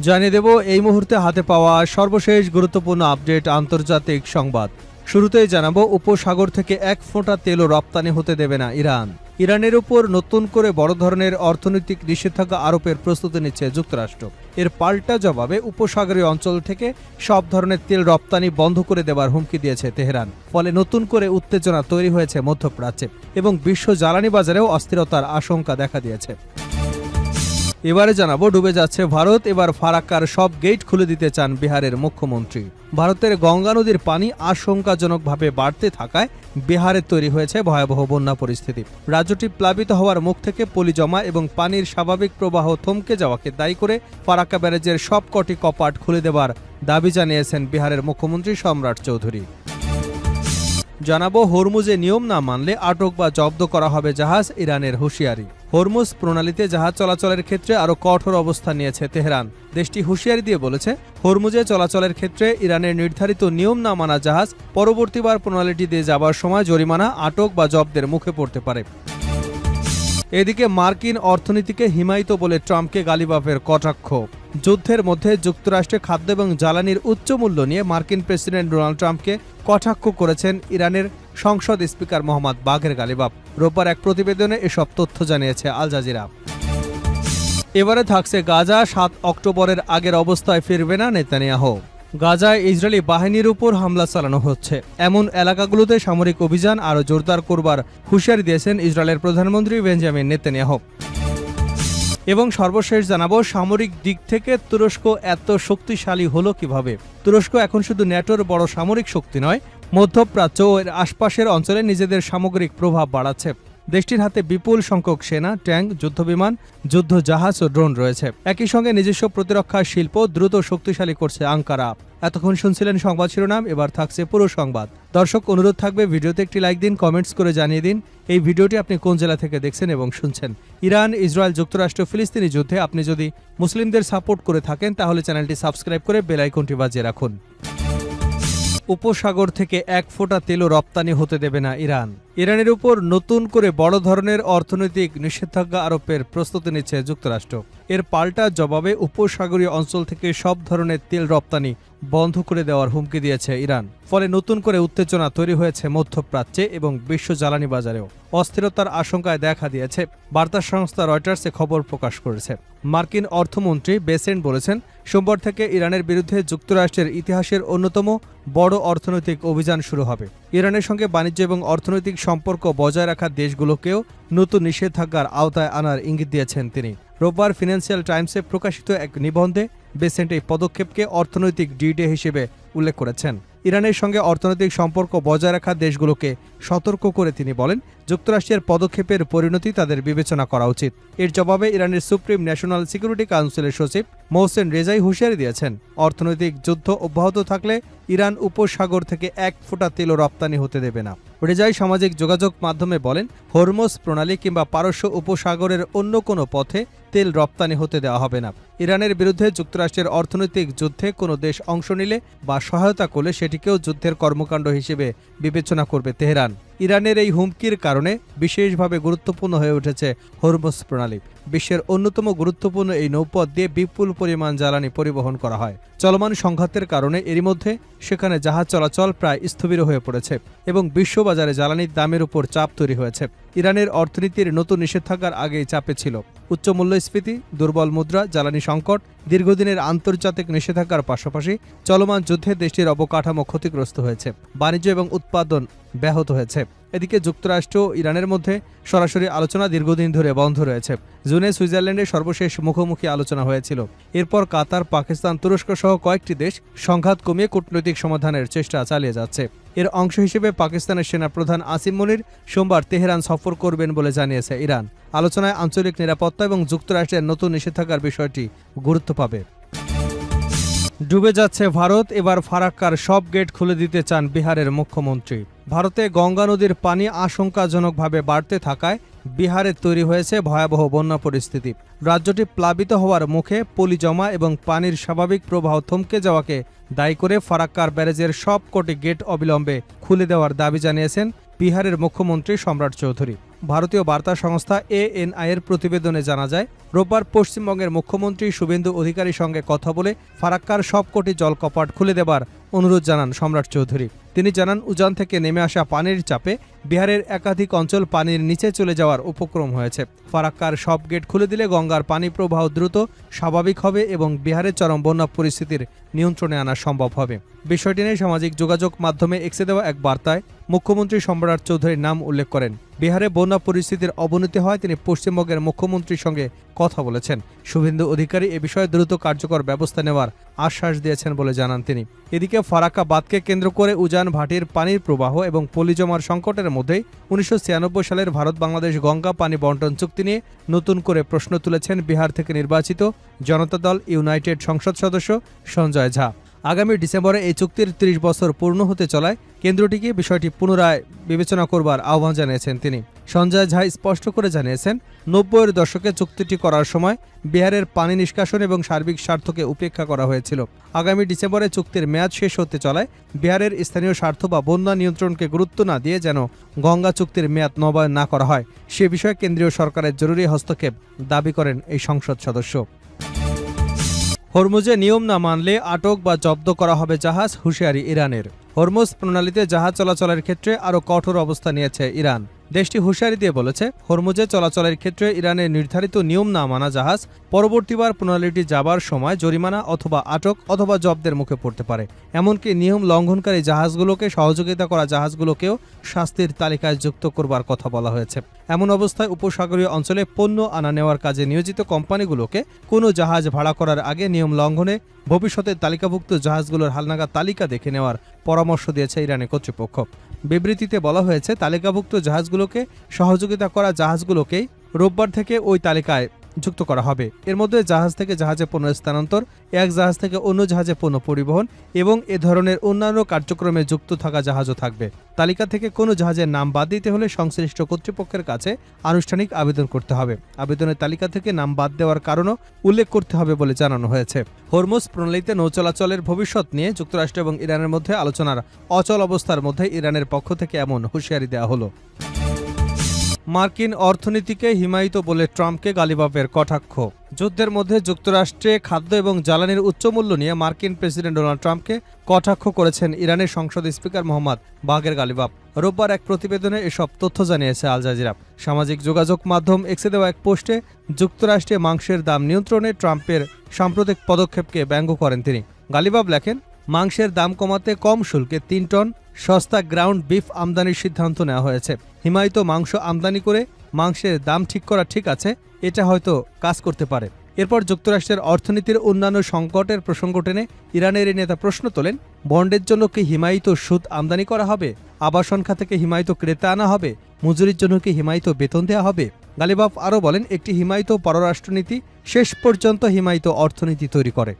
জানিয়ে দেব এই মুহূর্তে হাতে পাওয়া সর্বশেষ গুরুত্বপূর্ণ আপডেট আন্তর্জাতিক সংবাদ। শুরুতেই জানাবো উপসাগর থেকে এক ফোঁটা তেলও রপ্তানি হতে দেবে না ইরান। ইরানের উপর নতুন করে বড় ধরনের অর্থনৈতিক নিষেধাজ্ঞা আরোপের প্রস্তুতি নিচ্ছে যুক্তরাষ্ট্র। এর পাল্টা জবাবে উপসাগরীয় অঞ্চল থেকে সব ধরনের তেল রপ্তানি বন্ধ করে দেওয়ার হুমকি দিয়েছে তেহরান। ফলে নতুন করে উত্তেজনা তৈরি হয়েছে মধ্যপ্রাচ্যে এবং বিশ্ব জ্বালানি বাজারেও অস্থিরতার আশঙ্কা দেখা দিয়েছে। এবারে জানাবো ডুবে যাচ্ছে ভারত, এবার ফারাক্কার সব গেট খুলে দিতে চান বিহারের মুখ্যমন্ত্রী। ভারতের গঙ্গা নদীর পানি আশঙ্কাজনকভাবে বাড়তে থাকায় বিহারে তৈরি হয়েছে ভয়াবহ বন্যা পরিস্থিতি। রাজ্যটি প্লাবিত হওয়ার মুখ থেকে পলি জমা এবং পানির স্বাভাবিক প্রবাহ থমকে যাওয়াকে দায়ী করে ফারাক্কা ব্যারেজের সবকটি কপাট খুলে দেওয়ার দাবি জানিয়েছেন বিহারের মুখ্যমন্ত্রী সম্রাট চৌধুরী। জানাবো হরমুজে নিয়ম না মানলে আটক বা জব্দ করা হবে জাহাজ, ইরানের হুঁশিয়ারি। হরমুজ প্রণালীতে জাহাজ চলাচলের ক্ষেত্রে আরও কঠোর অবস্থান নিয়েছে তেহরান। দেশটি হুঁশিয়ারি দিয়ে বলেছে, হরমুজে চলাচলের ক্ষেত্রে ইরানের নির্ধারিত নিয়ম না মানা জাহাজ পরবর্তীবার প্রণালীটি দিয়ে যাবার সময় জরিমানা, আটক বা জব্দের মুখে পড়তে পারে। এদিকে মার্কিন অর্থনীতিকে হিমায়িত বলে ট্রাম্পকে গালিবাফের কটাক্ষ। যুদ্ধের মধ্যে যুক্তরাষ্ট্রে খাদ্য এবং জ্বালানির উচ্চ মূল্য নিয়ে মার্কিন প্রেসিডেন্ট ডোনাল্ড ট্রাম্পকে কটাক্ষ করেছেন ইরানের সংসদ স্পিকার মোহাম্মদ বাঘের গালিবাফ। রোববার এক প্রতিবেদনে এসব তথ্য জানিয়েছে আল জাজিরা। এবারে থাকছে গাজা, ৭ অক্টোবরের আগের অবস্থায় ফিরবে না নেতানিয়াহু। গাজায় ইসরায়েলি বাহিনীর উপর হামলা চালানো হচ্ছে, এমন এলাকাগুলোতে সামরিক অভিযান আরও জোরদার করবার হুঁশিয়ারি দিয়েছেন ইসরায়েলের প্রধানমন্ত্রী বেঞ্জামিন নেতানিয়াহু। এবং সর্বশেষ জানাবো সামরিক দিক থেকে তুরস্ক এত শক্তিশালী হলো কিভাবে। তুরস্ক এখন শুধু ন্যাটোর বড় সামরিক শক্তি নয়, মধ্যপ্রাচ্য ও এর আশপাশের অঞ্চলে নিজেদের সামগ্রিক প্রভাব বাড়াচ্ছে। দেশটির হাতে বিপুল সংখ্যক সেনা, ট্যাঙ্ক, যুদ্ধবিমান, যুদ্ধজাহাজ ও ড্রোন রয়েছে। একই সঙ্গে নিজস্ব প্রতিরক্ষা শিল্প দ্রুত শক্তিশালী করছে আঙ্কারা। এতক্ষণ শুনছিলেন সংবাদ শিরোনাম, এবার থাকছে পুরো সংবাদ। দর্শক, অনুরোধ থাকবে ভিডিওতে একটি লাইক দিন, কমেন্টস করে জানিয়ে দিন এই ভিডিওটি আপনি কোন জেলা থেকে দেখছেন এবং শুনছেন। ইরান, ইসরায়েল, যুক্তরাষ্ট্র, ফিলিস্তিনি যুদ্ধে আপনি যদি মুসলিমদের সাপোর্ট করে থাকেন তাহলে চ্যানেলটি সাবস্ক্রাইব করে বেল আইকনটি বাজিয়ে রাখুন। উপসাগর থেকে এক ফোঁটা তেলও রপ্তানি হতে দেবে না ইরান। ইরানের উপর নতুন করে বড় ধরনের অর্থনৈতিক নিষেধাজ্ঞা আরোপের প্রস্তুতি নিচ্ছে যুক্তরাষ্ট্র। এর পাল্টা জবাবে উপসাগরীয় অঞ্চল থেকে সব ধরনের তেল রপ্তানি বন্ধ করে দেওয়ার হুমকি দিয়েছে ইরান। ফলে নতুন করে উত্তেজনা তৈরি হয়েছে মধ্যপ্রাচ্যে এবং বিশ্ব জ্বালানি বাজারেও অস্থিরতার আশঙ্কায় দেখা দিয়েছে। বার্তা সংস্থা রয়টার্সে খবর প্রকাশ করেছে। মার্কিন অর্থমন্ত্রী বেসেন্ট বলেছেন, সোমবার থেকে ইরানের বিরুদ্ধে যুক্তরাষ্ট্রের ইতিহাসের অন্যতম বড় অর্থনৈতিক অভিযান শুরু হবে। ইরানের সঙ্গে বাণিজ্য এবং অর্থনৈতিক সম্পর্ক বজায় রাখা দেশগুলোকেও নতুন নিষেধাজ্ঞার আওতায় আনার ইঙ্গিত দিয়েছেন তিনি। রোববার ফিনান্সিয়াল টাইমসে প্রকাশিত এক নিবন্ধে বেসেন্ট এই পদক্ষেপকে অর্থনৈতিক ডি-ডে হিসেবে উল্লেখ করেছেন। ইরানের সঙ্গে অর্থনৈতিক সম্পর্ক বজায় রাখা দেশগুলোকে সতর্ক করে তিনি বলেন, যুক্তরাষ্ট্রের পদক্ষেপের পরিণতি তাদের বিবেচনা করা উচিত। এর জবাবে ইরানের সুপ্রিম ন্যাশনাল সিকিউরিটি কাউন্সিলের সচিব মোহসেন রেজাই হুঁশিয়ারি দিয়েছেন, অর্থনৈতিক যুদ্ধ অব্যাহত থাকলে ইরান উপসাগর থেকে এক ফোঁটা তেলও রপ্তানি হতে দেবে না। রেজাই সামাজিক যোগাযোগ মাধ্যমে বলেন, হরমুজ প্রণালী কিংবা পারস্য উপসাগরের অন্য কোনো পথে তেল রপ্তানি হতে দেওয়া হবে না। ইরানের বিরুদ্ধে যুক্তরাষ্ট্রের অর্থনৈতিক যুদ্ধে কোনো দেশ অংশ নিলে বা সহায়তা করলে সেটিকেও যুদ্ধের কর্মকাণ্ড হিসেবে বিবেচনা করবে তেহরান। ইরানের এই হুমকির কারণে বিশেষভাবে গুরুত্বপূর্ণ হয়ে উঠেছে হরমুজ প্রণালী। বিশ্বের অন্যতম গুরুত্বপূর্ণ এই নৌপথ দিয়ে বিপুল পরিমাণ জ্বালানি পরিবহন করা হয়। চলমান সংঘাতের কারণে এরই মধ্যে সেখানে জাহাজ চলাচল প্রায় স্থবির হয়ে পড়েছে এবং বিশ্ববাজারে জ্বালানির দামের উপর চাপ তৈরি হয়েছে। ইরানের অর্থনীতির নতুন নিষেধাজ্ঞার আগেই চাপে ছিল উচ্চ মূল্যস্ফীতি, দুর্বল মুদ্রা, জ্বালানি সংকট, দীর্ঘদিনের আন্তর্জাতিক নিষেধাজ্ঞার পাশাপাশি চলমান যুদ্ধে দেশটির অবকাঠামো ক্ষতিগ্রস্ত হয়েছে, বাণিজ্য এবং উৎপাদন ব্যাহত হয়েছে। এদিকে যুক্তরাষ্ট্র ও ইরানের মধ্যে সরাসরি আলোচনা দীর্ঘদিন ধরে বন্ধ রয়েছে। জুনে সুইজারল্যান্ডে সর্বশেষ মুখোমুখি আলোচনা হয়েছিল। এরপর কাতার, পাকিস্তান, তুরস্ক সহ কয়েকটি দেশ সংঘাত কমিয়ে কূটনৈতিক সমাধানের চেষ্টা চালিয়ে যাচ্ছে। এর অংশ হিসেবে পাকিস্তানের সেনাপ্রধান আসিম মনির সোমবার তেহরান সফর করবেন বলে জানিয়েছে ইরান। আলোচনায় আঞ্চলিক নিরাপত্তা এবং যুক্তরাষ্ট্রের নতুন নিষেধাজ্ঞার বিষয়টি গুরুত্ব পাবে। ডুবে যাচ্ছে ভারত, এবার ফারাক্কার সব গেট খুলে দিতে চান বিহারের মুখ্যমন্ত্রী। ভারতে গঙ্গা নদীর পানি আশঙ্কাজনকভাবে বাড়তে থাকায় বিহারে তৈরি হয়েছে ভয়াবহ বন্যা পরিস্থিতি। রাজ্যটি প্লাবিত হওয়ার মুখে পলি জমা এবং পানির স্বাভাবিক প্রবাহ থমকে যাওয়াকে দায়ী করে ফারাক্কার ব্যারেজের সবকটি গেট অবিলম্বে খুলে দেওয়ার দাবি জানিয়েছেন বিহারের মুখ্যমন্ত্রী সম্রাট চৌধুরী। ভারতীয় বার্তা সংস্থা ANI এর প্রতিবেদনে জানা যায়, রোববার পশ্চিমবঙ্গের মুখ্যমন্ত্রী শুভেন্দু অধিকারীর সঙ্গে কথা বলে ফারাক্কার সবকটি জলকপাট খুলে দেবার অনুরোধ জানান সম্রাট চৌধুরী। তিনি জানান, উজান থেকে নেমে আসা পানির চাপে বিহারের একাধিক অঞ্চল পানির নিচে চলে যাওয়ার উপক্রম হয়েছে। ফারাক্কার সব গেট খুলে দিলে গঙ্গার পানি প্রবাহ দ্রুত স্বাভাবিক হবে এবং বিহারের চরম বন্যা পরিস্থিতির নিয়ন্ত্রণে আনা সম্ভব হবে। বিষয়টি নিয়ে সামাজিক যোগাযোগ মাধ্যমে এক্সে দেওয়া এক বার্তায় মুখ্যমন্ত্রী সম্রাট চৌধুরীর নাম উল্লেখ করেন। বিহারে বন্যা পরিস্থিতির অবনতি হয় তিনি পশ্চিমবঙ্গের মুখ্যমন্ত্রীর সঙ্গে কথা বলেছেন। শুভেন্দু অধিকারী এ বিষয়ে দ্রুত কার্যকর ব্যবস্থা নেওয়ার আশ্বাস দিয়েছেন বলে জানান তিনি। এদিকে ফারাক্কা বাঁধকে কেন্দ্র করে উজান ভাটির পানির প্রবাহ এবং পলি জমার সংকটের মধ্যেই 1996 সালের ভারত বাংলাদেশ গঙ্গা পানি বন্টন চুক্তি নিয়ে নতুন করে প্রশ্ন তুলেছেন বিহার থেকে নির্বাচিত জনতা দল ইউনাইটেড সংসদ সদস্য সঞ্জয় ঝা। আগামী ডিসেম্বরে এই চুক্তির 30 বছর পূর্ণ হতে চলায় কেন্দ্রটিকে বিষয়টি পুনরায় বিবেচনা করবার আহ্বান জানিয়েছেন তিনি। সঞ্জয় ঝা স্পষ্ট করে জানিয়েছেন, 90-এর দশকে চুক্তিটি করার সময় বিহারের পানি নিষ্কাশন এবং সার্বিক স্বার্থকে উপেক্ষা করা হয়েছিল। আগামী ডিসেম্বরে চুক্তির মেয়াদ শেষ হতে চলায় বিহারের স্থানীয় স্বার্থ বা বন্যা নিয়ন্ত্রণকে গুরুত্ব না দিয়ে যেন গঙ্গা চুক্তির মেয়াদ নবায়ন না করা হয় সে বিষয়ে কেন্দ্রীয় সরকারের জরুরি হস্তক্ষেপ দাবি করেন এই সংসদ সদস্য। হরমুজে নিয়ম না মানলে আটক বা জব্দ করা হবে জাহাজ, হুঁশিয়ারি ইরানের। হরমুজ প্রণালীতে জাহাজ চলাচলের ক্ষেত্রে আরও কঠোর অবস্থা নিয়েছে ইরান। দেশটি হুঁশিয়ারি দিয়ে বলেছে, হরমুজে চলাচলের ক্ষেত্রে ইরানের নির্ধারিত নিয়ম না মানা জাহাজ পরবর্তীবার প্রণালীটি যাবার সময় জরিমানা অথবা আটক অথবা জব্দের মুখে পড়তে পারে। এমনকি নিয়ম লঙ্ঘনকারী জাহাজগুলোকে সহযোগিতা করা জাহাজগুলোকেও শাস্তির তালিকায় যুক্ত করবার কথা বলা হয়েছে। এমন অবস্থায় উপসাগরীয় অঞ্চলে পণ্য আনা নেওয়ার কাজে নিয়োজিত কোম্পানিগুলোকে কোনো জাহাজ ভাড়া করার আগে নিয়ম লঙ্ঘনে ভবিষ্যতে তালিকাভুক্ত জাহাজগুলোর হালনাগাদ তালিকা দেখে নেওয়ার পরামর্শ দিয়েছে ইরানি কর্তৃপক্ষ। বিবৃতিতে বলা হয়েছে, তালিকাভুক্ত জাহাজগুলোকে সহযোগিতা করা জাহাজগুলোকেই রোববার থেকে ওই তালিকায় যুক্ত করা হবে। এর মধ্যে জাহাজ থেকে জাহাজে পণ্য স্থানান্তর, এক জাহাজ থেকে অন্য জাহাজে পণ্য পরিবহন এবং এ ধরনের অন্যান্য কার্যক্রমে যুক্ত থাকা জাহাজও থাকবে। তালিকা থেকে কোনো জাহাজের নাম বাদ দিতে হলে সংশ্লিষ্ট কর্তৃপক্ষের কাছে আনুষ্ঠানিক আবেদন করতে হবে। আবেদনের তালিকা থেকে নাম বাদ দেওয়ার কারণও উল্লেখ করতে হবে বলে জানানো হয়েছে। হরমুজ প্রণালীতে নৌ চলাচলের ভবিষ্যৎ নিয়ে যুক্তরাষ্ট্র এবং ইরানের মধ্যে আলোচনার অচল অবস্থার মধ্যে ইরানের পক্ষ থেকে এমন হুঁশিয়ারি দেওয়া হলো। মার্কিন অর্থনীতিকে হিমায়িত বলে ট্রাম্পকে গালিবাফের কটাক্ষ। যুদ্ধের মধ্যে যুক্তরাষ্ট্রে খাদ্য এবং জ্বালানির উচ্চমূল্য নিয়ে মার্কিন প্রেসিডেন্ট ডোনাল্ড ট্রাম্পকে কটাক্ষ করেছেন ইরানের সংসদ স্পিকার মোহাম্মদ বাগের গালিবাফ। রোববার এক প্রতিবেদনে এসব তথ্য জানিয়েছে আল জাজিরা। সামাজিক যোগাযোগ মাধ্যম এক্সে দেওয়া এক পোস্টে যুক্তরাষ্ট্রে মাংসের দাম নিয়ন্ত্রণে ট্রাম্পের সাম্প্রতিক পদক্ষেপকে ব্যঙ্গ করেন তিনি। গালিবাফ লেখেন, মাংসের দাম কমাতে কম শুল্কে 3 টন সস্তা গ্রাউন্ড বিফ আমদানির সিদ্ধান্ত নেওয়া হয়েছে। হিমায়িত মাংস আমদানি করে মাংসের দাম ঠিক করা ঠিক আছে, এটা হয়তো কাজ করতে পারে। এরপর যুক্তরাষ্ট্রের অর্থনীতির অন্যান্য সংকটের প্রসঙ্গ টেনে ইরানের এই নেতা প্রশ্ন তোলেন, বন্ডের জন্য কি হিমায়িত সুদ আমদানি করা হবে? আবাসন খাতে কি হিমায়িত ক্রেতা আনা হবে? মজুরির জন্য কি হিমায়িত বেতন দেওয়া হবে? গালিবাফ আরও বলেন, একটি হিমায়িত পররাষ্ট্রনীতি শেষ পর্যন্ত হিমায়িত অর্থনীতি তৈরি করে।